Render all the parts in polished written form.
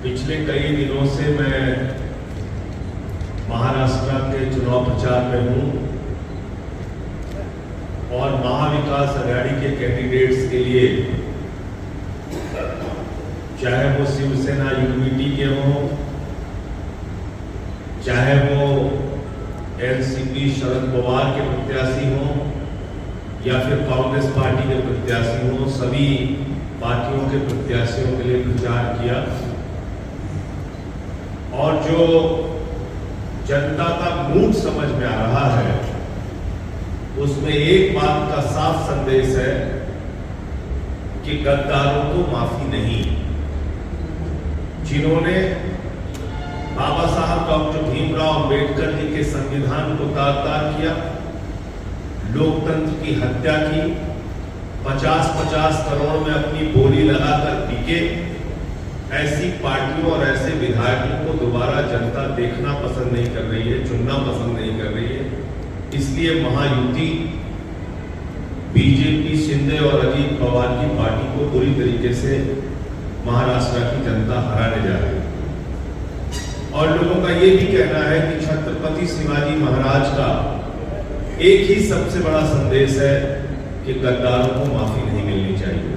पिछले कई दिनों से मैं महाराष्ट्र के चुनाव प्रचार में हूं और महाविकास आघाड़ी के कैंडिडेट्स के लिए, चाहे वो शिवसेना यूपीटी के हों, चाहे वो एनसीपी शरद पवार के प्रत्याशी हों या फिर कांग्रेस पार्टी के प्रत्याशी हों, सभी पार्टियों के प्रत्याशियों के लिए प्रचार किया और जो जनता का मूड समझ में आ रहा है उसमें एक बात का साफ संदेश है कि गद्दारों को माफी नहीं। जिन्होंने बाबा साहब डॉक्टर भीमराव अंबेडकर जी के संविधान को तार-तार किया, लोकतंत्र की हत्या की, 50-50 करोड़ में अपनी बोली लगाकर पीके, ऐसी पार्टियों और ऐसे विधायकों को दोबारा जनता देखना पसंद नहीं कर रही है, चुनना पसंद नहीं कर रही है। इसलिए महायुति बीजेपी, शिंदे और अजीत पवार की पार्टी को पूरी तरीके से महाराष्ट्र की जनता हराने जा रही है। और लोगों का ये भी कहना है कि छत्रपति शिवाजी महाराज का एक ही सबसे बड़ा संदेश है कि गद्दारों को माफी नहीं मिलनी चाहिए।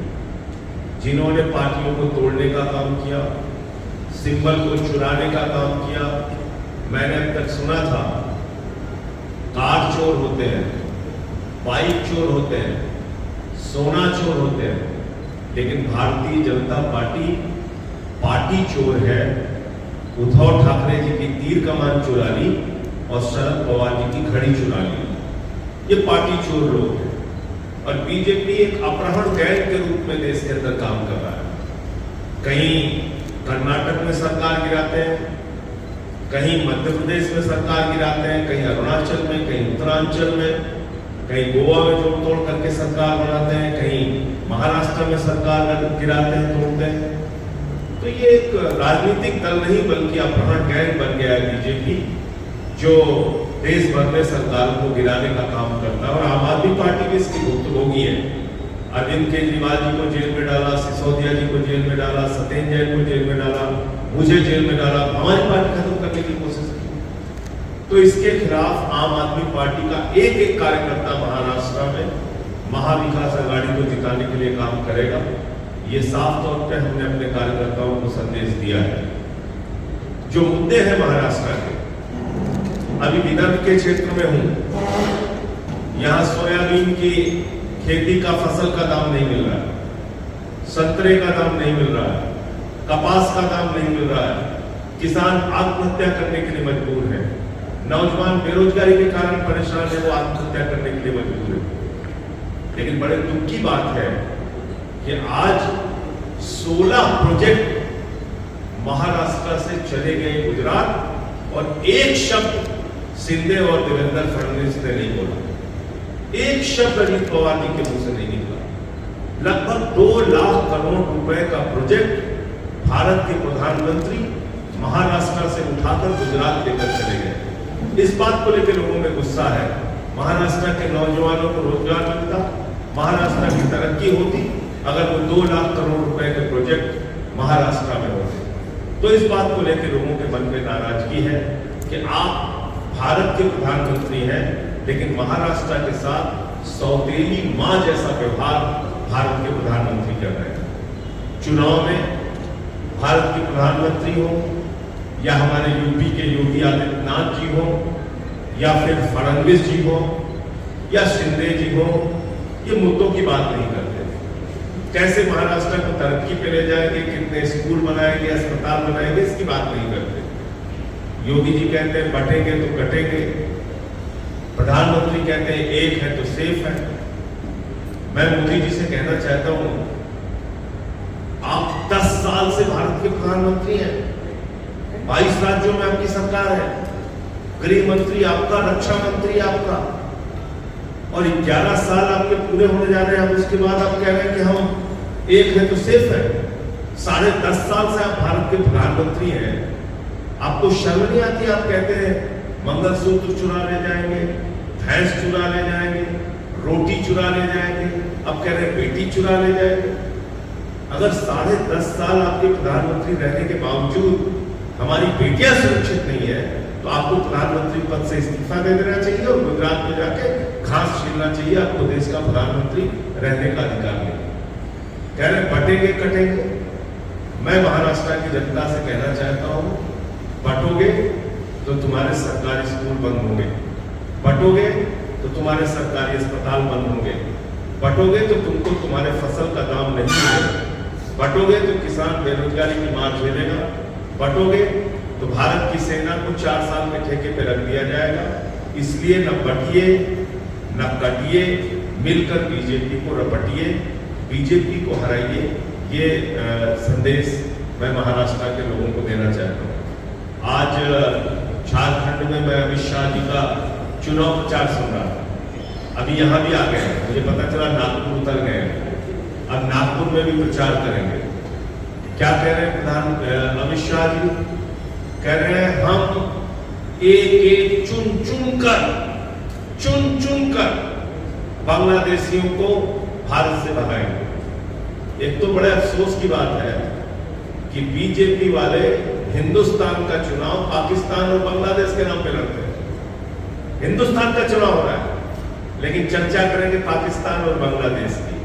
जिन्होंने पार्टियों को तोड़ने का काम किया, सिंबल को चुराने का काम किया, मैंने अब तक सुना था कार चोर होते हैं, बाइक चोर होते हैं, सोना चोर होते हैं, लेकिन भारतीय जनता पार्टी चोर है। उद्धव ठाकरे जी की तीर कमान चुरा ली और शरद पवार जी की घड़ी चुरा ली। ये पार्टी चोर लोग हैं और बीजेपी एक अपहरण गैंग के रूप में देश के अंदर काम कर रहा है। कहीं कर्नाटक में सरकार गिराते हैं, कहीं मध्य प्रदेश में सरकार गिराते हैं, कहीं अरुणाचल में, कहीं उत्तरांचल में, कहीं गोवा में जोड़ तोड़ करके सरकार बनाते हैं, कहीं महाराष्ट्र में सरकार गिराते हैं, तोड़ते हैं। तो ये एक राजनीतिक दल नहीं बल्कि अपहरण गैंग बन गया है बीजेपी, जो देश भर में सरकार को गिराने का काम करता है। और आम आदमी पार्टी भी इसकी भुक्तभोगी है। अरविंद केजरीवाल जी को जेल में डाला, सिसोदिया जी को जेल में डाला, सत्येंद्र जैन को जेल में डाला, मुझे जेल में डाला, हमारी पार्टी खत्म करने की कोशिश की। तो इसके खिलाफ आम आदमी पार्टी का एक एक कार्यकर्ता महाराष्ट्र में महाविकास आघाड़ी को जिताने के लिए काम करेगा। ये साफ तौर पर हमने अपने कार्यकर्ताओं को संदेश दिया है। जो मुद्दे हैं महाराष्ट्र के, अभी विदर्भ के क्षेत्र में हूं, यहां सोयाबीन की खेती का फसल का दाम नहीं मिल रहा है, संतरे का दाम नहीं मिल रहा है, कपास का दाम नहीं मिल रहा है, किसान आत्महत्या करने के लिए मजबूर है, नौजवान बेरोजगारी के कारण परेशान है, वो आत्महत्या करने के लिए मजबूर है। लेकिन बड़े दुख की बात है कि आज 16 प्रोजेक्ट महाराष्ट्र से चले गए गुजरात और एक शब्द शिंदे और देवेंद्र फडणवीस ने नहीं बोला, एक शब्द अजीत पवार जी के मुंह से नहीं निकला। लगभग 2 लाख करोड़ रुपए का प्रोजेक्ट भारत के प्रधानमंत्री महाराष्ट्र से उठाकर गुजरात लेकर चले गए। इस बात को लेकर लोगों में गुस्सा है। महाराष्ट्र के नौजवानों को रोजगार मिलता, महाराष्ट्र की तरक्की होती अगर वो 2 लाख करोड़ रुपए के प्रोजेक्ट महाराष्ट्र में होते। तो इस बात को लेकर लोगों के मन में नाराजगी है कि आप भारत के प्रधानमंत्री हैं लेकिन महाराष्ट्र के साथ सौतेली मां जैसा व्यवहार भारत के प्रधानमंत्री कर रहे हैं। चुनाव में भारत के प्रधानमंत्री हो या हमारे यूपी के योगी आदित्यनाथ जी हो या फिर फडणवीस जी हो या शिंदे जी हो, ये मुद्दों की बात नहीं करते। कैसे महाराष्ट्र को तरक्की पे ले जाएंगे, कितने स्कूल बनाएंगे, अस्पताल बनाएंगे, इसकी बात नहीं करते। योगी जी कहते हैं बटेंगे तो कटेंगे, प्रधानमंत्री कहते हैं एक है तो सेफ है। मैं मोदी जी से कहना चाहता हूं, आप 10 साल से भारत के प्रधानमंत्री हैं, 22 राज्यों में आपकी सरकार है, गृह मंत्री आपका, रक्षा मंत्री आपका, और 11 साल आपके पूरे होने जा रहे हैं। अब उसके बाद आप कह रहे हैं कि हम एक है तो सेफ है। 10.5 साल से आप भारत के प्रधानमंत्री हैं, आपको शर्म नहीं आती? आप कहते हैं मंगलसूत्र चुरा ले जाएंगे, भैंस चुरा ले जाएंगे, रोटी चुरा ले जाएंगे, अब कह रहे हैं बेटी चुरा ले जाएंगे। अगर 10.5 साल आपके प्रधानमंत्री रहने के बावजूद हमारी बेटियां सुरक्षित नहीं है, तो आपको प्रधानमंत्री पद से इस्तीफा दे देना चाहिए और गुजरात में जाके घास छीलना चाहिए। आपको देश का प्रधानमंत्री रहने का अधिकार नहीं। कह रहे बटेंगे कटेंगे। मैं महाराष्ट्र की जनता से कहना चाहता हूं, बटोगे तो तुम्हारे सरकारी स्कूल बंद होंगे, बटोगे तो तुम्हारे सरकारी अस्पताल बंद होंगे, बटोगे तो तुमको तुम्हारे फसल का दाम नहीं मिलेगा, बटोगे तो किसान बेरोजगारी की मार झेलेगा, बटोगे तो भारत की सेना को 4 साल में ठेके पे रख दिया जाएगा। इसलिए न बटिए न कटिए, मिलकर बीजेपी को रपटिए, बीजेपी को हराइए। ये संदेश मैं महाराष्ट्र के लोगों को देना चाहता हूँ। आज झारखंड में मैं अमित शाह जी का चुनाव प्रचार सुन रहा था। अभी यहाँ भी आ गए, मुझे पता चला नागपुर उतर गए। अब नागपुर में भी प्रचार करेंगे। क्या कह रहे हैं प्रधान अमित शाह जी? कह रहे हैं हम एक चुन चुन कर बांग्लादेशियों को भारत से भगाएंगे। एक तो बड़े अफसोस की बात है कि बीजेपी वाले हिंदुस्तान का चुनाव पाकिस्तान और बांग्लादेश के नाम पे लड़ते हैं। हिंदुस्तान का चुनाव हो रहा है, लेकिन चर्चा करेंगे पाकिस्तान और बांग्लादेश की।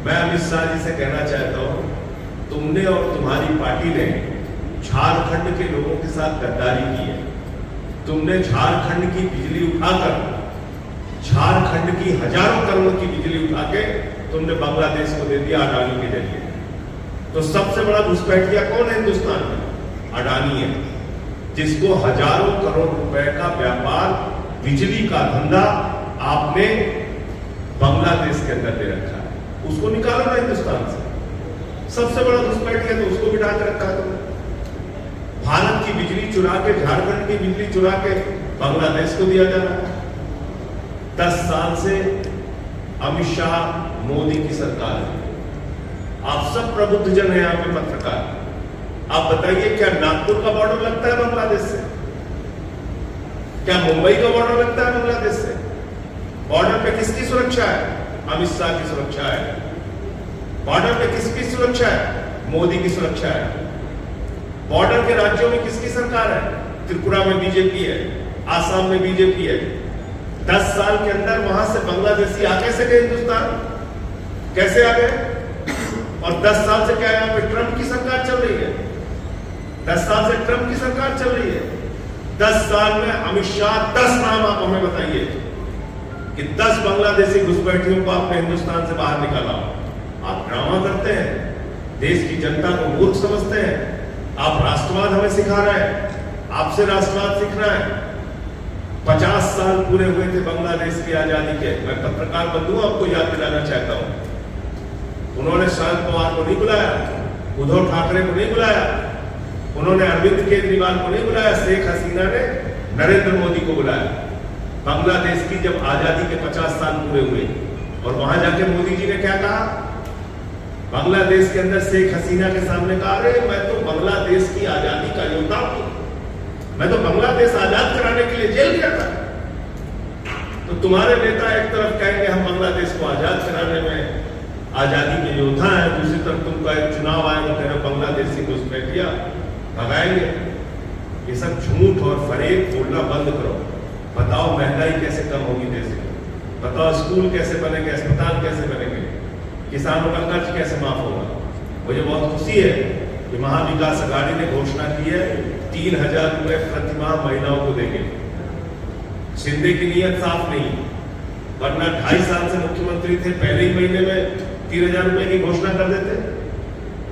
मैं अमित शाह जी से कहना चाहता हूं, तुमने और तुम्हारी पार्टी ने झारखंड के लोगों के साथ गद्दारी की है। तुमने झारखंड की बिजली उठाकर, झारखंड की हजारों करोड़ की बिजली उठा के तुमने बांग्लादेश को दे दिया अडानी के जरिए। तो सबसे बड़ा घुसपैठिया कौन है हिंदुस्तान में? अडानी है, जिसको हजारों करोड़ रुपए का व्यापार, बिजली का धंधा आपने बांग्लादेश के अंदर दे रखा है। उसको निकालो ना हिंदुस्तान से। सबसे बड़ा घुसपैठिया तो उसको बिठा के रखा है तुमने। भारत की बिजली चुरा के, झारखंड की बिजली चुरा के बांग्लादेश को दिया जा रहा है। 10 साल से अमित शाह मोदी की सरकार है। आप सब प्रबुद्ध जन हैं यहाँ पे, पत्रकार। आप बताइए, क्या नागपुर का बॉर्डर लगता है बांग्लादेश से? क्या मुंबई का बॉर्डर लगता है बांग्लादेश से? बॉर्डर पे किसकी सुरक्षा है? अमित शाह की सुरक्षा है। बॉर्डर पे किसकी सुरक्षा है? मोदी की सुरक्षा है। बॉर्डर के राज्यों में किसकी सरकार है? त्रिपुरा में बीजेपी है, आसाम में बीजेपी है। 10 साल के अंदर वहां से बांग्लादेशी आ कैसे गए हिंदुस्तान? कैसे आ गए? और 10 साल से क्या यहाँ पे ट्रंप की सरकार चल रही है? 10 साल से ट्रंप की सरकार चल रही है। 10 साल में अमित शाह 10 नाम आप हमें बताइए कि 10 बांग्लादेशी घुसपैठियों को आपने हिंदुस्तान से बाहर निकाला। आप ड्रामा करते हैं, देश की जनता को मूर्ख समझते हैं। आप राष्ट्रवाद हमें सिखा रहे हैं, आपसे राष्ट्रवाद सीखना है। 50 साल पूरे हुए थे बांग्लादेश की आजादी के। मैं पत्रकार बंधु आपको याद दिलाना चाहता हूं, उन्होंने शरद पवार को नहीं बुलाया, उद्धव ठाकरे को नहीं बुलाया, उन्होंने अरविंद केजरीवाल को नहीं बुलाया, शेख हसीना ने नरेंद्र मोदी को बुलाया। बांग्लादेश की जब आजादी के 50 साल पूरे हुए, और वहां जाके मोदी जी ने क्या कहा? बांग्लादेश के अंदर शेख हसीना के सामने कहा, अरे मैं तो बांग्लादेश की आजादी का योद्धा हूं, मैं तो बांग्लादेश आजाद कराने के लिए जेल गया था। तो तुम्हारे नेता एक तरफ कहेंगे हम बांग्लादेश को आजाद कराने में आजादी के योद्धा हैं, दूसरी तरफ तुमका एक चुनाव आएगा, तेरे बांग्लादेशी घुसपैठिया भगाएंगे। ये सब झूठ और फरेब बोलना बंद करो। बताओ महंगाई कैसे कम होगी देश में? बताओ स्कूल कैसे बनेंगे, अस्पताल कैसे बनेंगे, किसानों का कर्ज कैसे माफ होगा? मुझे बहुत खुशी है कि महाविकास अघाड़ी ने घोषणा की है 3000 रुपए प्रतिमाह महिलाओं को देंगे। शिंदे की नीयत साफ नहीं, वरना 2.5 साल से मुख्यमंत्री थे, पहले ही महीने में 3000 रुपए की घोषणा कर देते।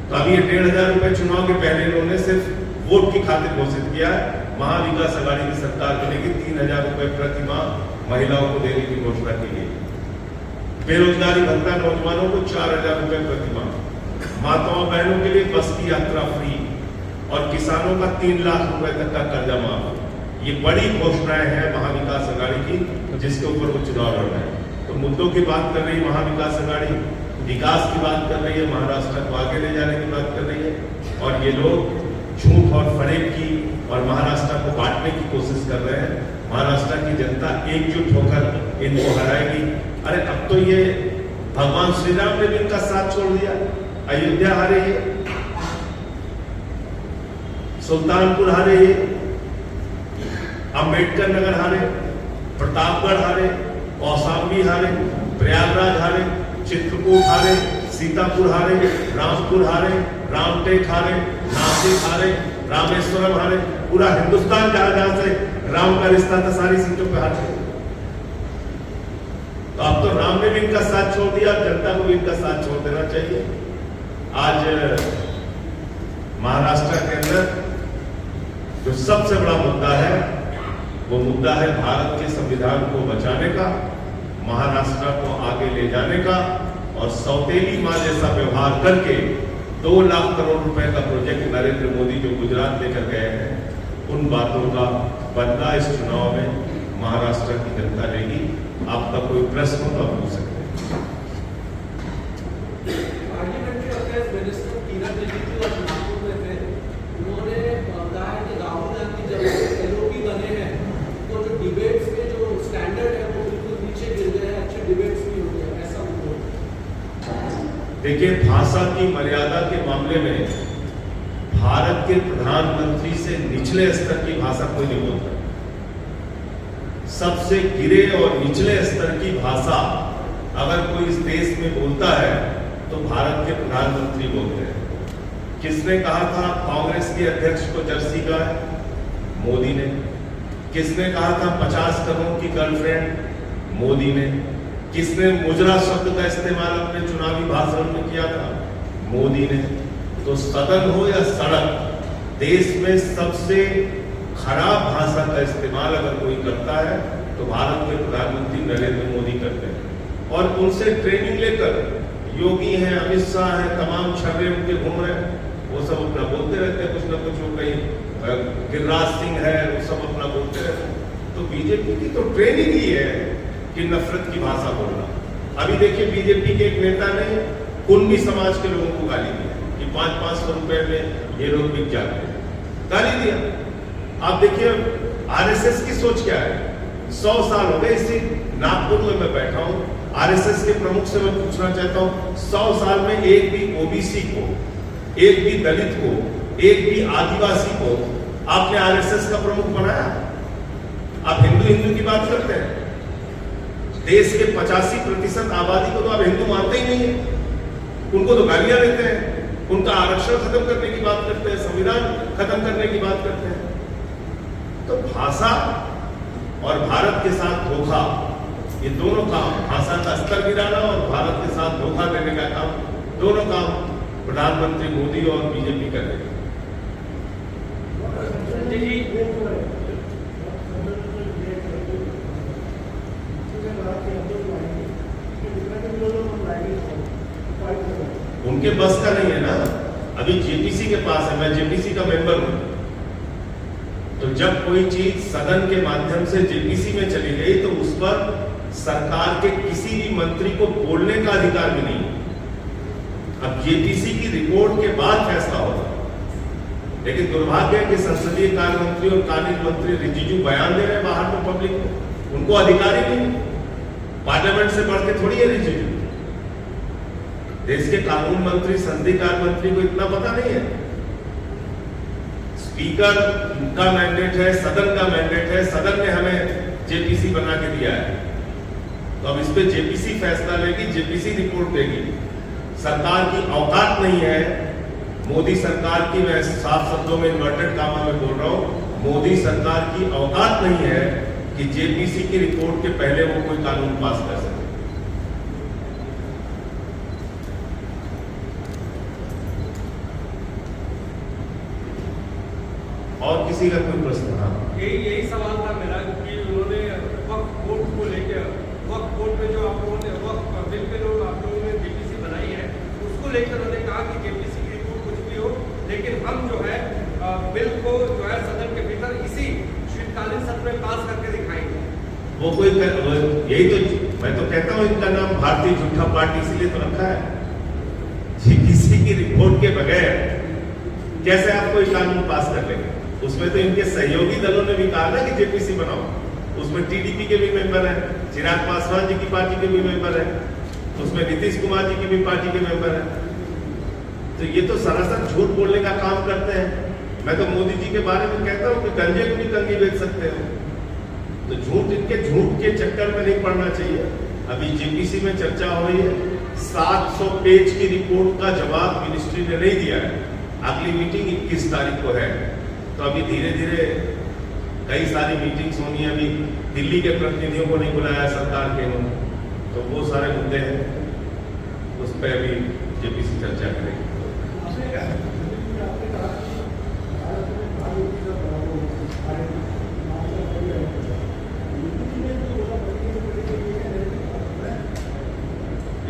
तो अभी ये 1500 रुपए चुनाव के पहले इन्होंने सिर्फ वोट की खातिर घोषित किया है। महाविकास अघाड़ी की सरकार बनेगी, 3000 रुपए प्रतिमाह महिलाओं को देने की घोषणा की गई। बेरोजगारी भत्ता नौजवानों को 4000 रुपए प्रतिमाह, माताओं बहनों के लिए बस की यात्रा फ्री, और किसानों का 3 लाख रुपए तक का कर्जा माफ। ये बड़ी घोषणाएं हैं महाविकास अघाड़ी की, जिसके ऊपर वो चुनाव लड़ रहे हैं। तो मुद्दों की बात कर रही है महाविकास अघाड़ी, विकास की बात कर रही है, महाराष्ट्र को आगे ले जाने की बात कर रही है, और ये लोग झूठ और फरेब की और महाराष्ट्र को बांटने की कोशिश कर रहे हैं। महाराष्ट्र की जनता एकजुट होकर इनको हराएगी। अरे अब तो ये भगवान श्री राम ने भी इनका साथ छोड़ दिया। अयोध्या हारे ये, सुल्तानपुर हारे ये, अंबेडकर नगर हारे, प्रतापगढ़ हारे, कौशाम्बी हारे, प्रयागराज हारे, चित्रकूट हारे, सीतापुर हारे, रामपुर हारे, रामटेक हारे, नासिक हारे, रामेश्वरम हारे। पूरा हिंदुस्तान जहां से राम का रिश्ता था सारी सीटों पे हारे। तो अब तो राम ने भी इनका साथ छोड़ दिया, जनता को भी इनका साथ छोड़ देना चाहिए। आज महाराष्ट्र के अंदर जो सबसे बड़ा मुद्दा है वो मुद्दा है भारत के संविधान को बचाने का, महाराष्ट्र को आगे ले जाने का, और सौतेली मां जैसा व्यवहार करके 2 लाख करोड़ रुपए का प्रोजेक्ट नरेंद्र मोदी जो गुजरात लेकर गए हैं, उन बातों का बदला इस चुनाव में महाराष्ट्र की जनता लेगी। आपका कोई प्रश्न हो तो आप पूछ सकते हैं। पार्लियामेंट्री अफेयर्स मिनिस्टर किरण रिजिजू और नागपुर में थे, उन्होंने कहा है कि राहुल गांधी जब एलओपी बने हैं तो जो डिबेट्स में जो स्टैंडर्ड है वो बिल्कुल नीचे गिर गए हैं, अच्छे डिबेट्स नहीं हो गए, ऐसा उन्होंने। देखिए, भाषा की मर्यादा के मामले में भारत के प्रधानमंत्री से निचले स्तर की भाषा कोई नहीं बोलता। सबसे गिरे और निचले स्तर की भाषा अगर कोई इस देश में बोलता है तो भारत के प्रधानमंत्री बोलते हैं। किसने कहा था कांग्रेस के अध्यक्ष को जर्सी का है? मोदी ने। किसने कहा था 50 करोड़ की गर्लफ्रेंड? मोदी ने। किसने मुजरा शब्द का इस्तेमाल अपने चुनावी भाषण में किया था? मोदी ने। तो सदन हो या सड़क, देश में सबसे खराब भाषा का इस्तेमाल अगर कोई करता है तो भारत के प्रधानमंत्री नरेंद्र मोदी करते हैं। और उनसे ट्रेनिंग लेकर योगी हैं, अमित शाह हैं, तमाम छर्रे उनके घूम रहे हैं, वो सब अपना बोलते रहते हैं कुछ ना कुछ। वो कहीं गिरिराज सिंह है, वो सब अपना बोलते रहते हैं। तो बीजेपी की तो ट्रेनिंग ही है कि नफरत की भाषा बोलना। अभी देखिए, बीजेपी के एक नेता ने कुंडी समाज के लोगों को गाली दी कि 500-500 रुपए में ये लोग बिक जाते हैं, गाली दिया। आप देखिए आरएसएस की सोच क्या है। 100 साल हो गए इसी नागपुर में मैं बैठा हूं, आरएसएस के प्रमुख से मैं पूछना चाहता हूं, 100 साल में एक भी ओबीसी को, एक भी दलित को, एक भी आदिवासी को आपने आरएसएस का प्रमुख बनाया? आप हिंदू की बात करते हैं। देश के 85% आबादी को तो आप हिंदू मानते ही नहीं है, उनको तो गालियां देते हैं, उनका आरक्षण खत्म करने की बात करते हैं, संविधान खत्म करने की बात करते हैं। तो भाषा और भारत के साथ धोखा, ये दोनों काम, भाषा का स्तर गिराना और भारत के साथ धोखा देने का काम, दोनों काम प्रधानमंत्री मोदी और बीजेपी कर रहे हैं। उनके बस का नहीं है ना, अभी जेपीसी के पास है, मैं जेपीसी का मेंबर हूं। तो जब कोई चीज सदन के माध्यम से जेपीसी में चली गई तो उस पर सरकार के किसी भी मंत्री को बोलने का अधिकार भी नहीं। अब जेपीसी की रिपोर्ट के बाद फैसला होगा, लेकिन दुर्भाग्य है कि संसदीय कार्य मंत्री और कानून मंत्री रिजिजू बयान दे रहे हैं बाहर को, पब्लिक को, उनको अधिकार ही नहीं। पार्लियामेंट से बढ़ के थोड़ी है रिजिजू। देश के कानून मंत्री, संसदीय कार्य मंत्री को इतना पता नहीं है। स्पीकर का मैंडेट है, सदन का मैंडेट है, सदन ने हमें जेपीसी बना के दिया है। तो अब इस पे जेपीसी फैसला लेगी, जेपीसी रिपोर्ट देगी। सरकार की औकात नहीं है, मोदी सरकार की, मैं साफ शब्दों में इन्वर्टेड कामा में बोल रहा हूं, मोदी सरकार की औकात नहीं है कि जेपीसी की रिपोर्ट के पहले वो कोई कानून पास कर सके। और किसी का कोई प्रश्न? हाँ, यही सवाल था मेरा कि उन्होंने वक्फ बोर्ड को लेकर, वक्फ बोर्ड में जो आप लोगों ने वक्फ बिल पे जो आप लोगों ने जेपीसी बनाई है, उसको लेकर उन्होंने कहा कि जेपीसी की रिपोर्ट कुछ भी हो, लेकिन हम जो है बिल को जो है सदन के भीतर इसी शीतकालीन सत्र में पास करके दिखाएंगे। वो कोई यही तो मैं तो कहता हूँ, इनका नाम भारतीय झूठा पार्टी इसलिए तो रखा है। जेपीसी की रिपोर्ट के बगैर कैसे आप कोई कानून पास कर लेंगे? उसमें तो इनके सहयोगी दलों ने भी कहा ना कि जेपीसी बनाओ, उसमें टीडीपी के भी मेंबर हैं, चिराग पासवान जी की पार्टी के भी मेंबर हैं, उसमें नीतीश कुमार जी की भी पार्टी के मेंबर हैं। तो ये तो सरासर झूठ बोलने का काम करते हैं। मैं तो मोदी जी के बारे में कहता हूँ कि गंजे को भी कंगी बेच सकते हो। तो झूठ के चक्कर में नहीं पड़ना चाहिए। अभी जेपीसी में चर्चा हो रही है, 700 पेज की रिपोर्ट का जवाब मिनिस्ट्री ने नहीं दिया है। अगली मीटिंग 21 तारीख को है, तो अभी धीरे धीरे कई सारी मीटिंग्स होनी है। अभी दिल्ली के प्रतिनिधियों को नहीं बुलाया सरकार के, तो वो सारे मुद्दे हैं, उस पर अभी जेपीसी चर्चा करेगी।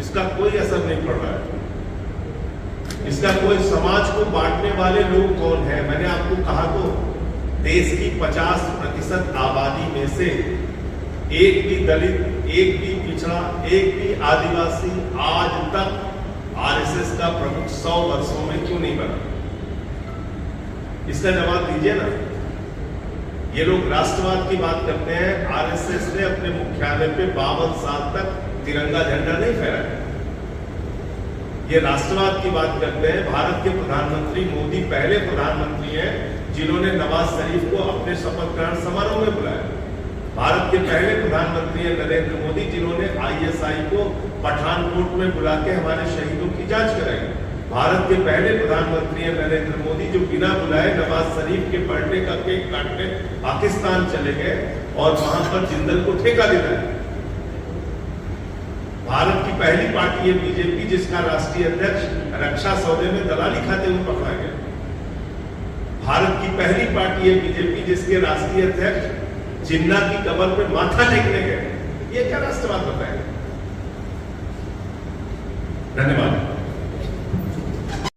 इसका कोई असर नहीं पड़ रहा है। इसका कोई समाज को बांटने वाले लोग कौन है? मैंने आपको कहा तो देश की 50% आबादी में से एक भी दलित, एक भी पिछड़ा, एक भी आदिवासी आज तक आरएसएस का प्रमुख 100 वर्षों में क्यों नहीं बना? इसका जवाब दीजिए ना। ये लोग राष्ट्रवाद की बात करते हैं। आरएसएस ने अपने मुख्यालय पे 52 साल तक तिरंगा झंडा नहीं फहराया। ये राष्ट्रवाद की बात करते हैं। भारत के प्रधानमंत्री मोदी पहले प्रधानमंत्री हैं जिन्होंने नवाज शरीफ को अपने शपथ ग्रहण समारोह में बुलाया। भारत के पहले प्रधानमंत्री हैं नरेंद्र मोदी जिन्होंने आईएसआई को पठानकोट में बुला के हमारे शहीदों की जांच कराई। भारत के पहले प्रधानमंत्री हैं नरेंद्र मोदी जो बिना बुलाए नवाज शरीफ के बर्थडे का केक काटने पाकिस्तान चले गए और वहां पर जिंदल को ठेका दिलाया। भारत की पहली पार्टी है बीजेपी जिसका राष्ट्रीय अध्यक्ष रक्षा सौदे में दलाली खाते हुए पकड़ा गया। भारत की पहली पार्टी है बीजेपी जिसके राष्ट्रीय अध्यक्ष जिन्ना की कब्र पे माथा टेकने गए। ये क्या राष्ट्रवाद बताएगा? धन्यवाद।